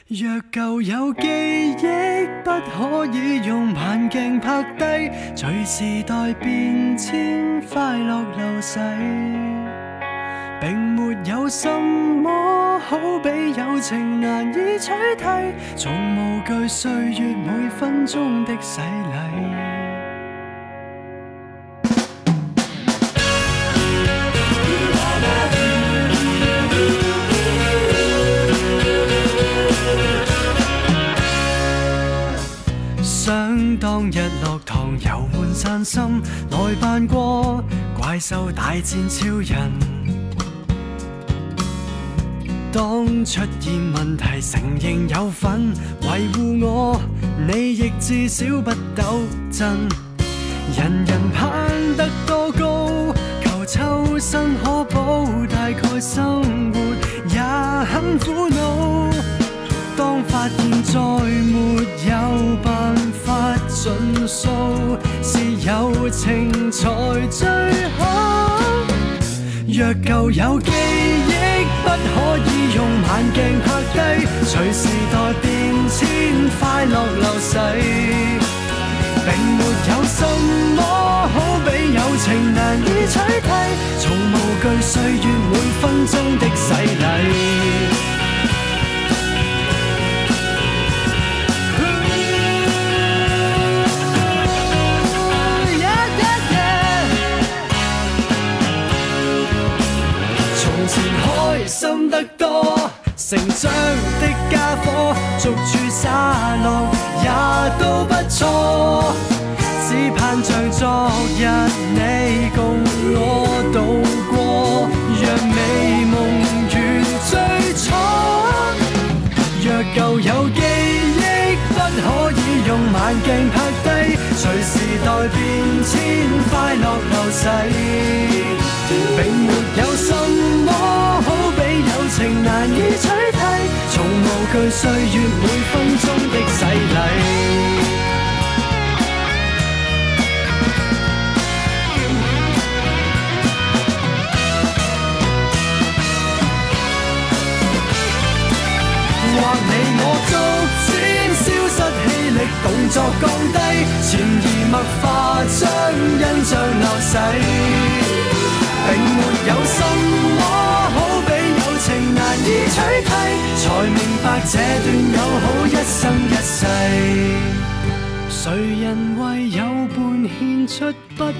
若舊有記憶，不可以用慢鏡拍低，隨時代變遷，快樂流逝，並沒有什麼好比友情難以取替，從無懼歲月每分鐘的洗禮。想當日落堂遊玩散心，來扮過怪獸大戰超人。當出現問題，承認有份維護我，你亦至少不抖震。人人攀得多高，求抽身可保，大概生活也很苦惱。當發現再沒有辦法盡數，是友情才最好。若舊有記憶，不可以用慢鏡拍低，隨時代變遷，快樂流逝，並沒有什麼好比友情難以取替，從無懼歲月每分鐘的洗禮。開心得多，成長的家伙，逐處灑落也都不錯。只盼像昨日你共我度過，讓美夢圓最初。若舊有記憶，不可以用慢鏡拍低，隨時代變遷，快樂流逝，並沒有什麼好比友情難以取替，從無懼歲月每分鐘的洗禮。或你我逐漸消失氣力，動作降低，潛移默化將印象流逝，並沒有什麼好比友情難以取替，才明白這段友好一生一世。誰人為友伴獻出不和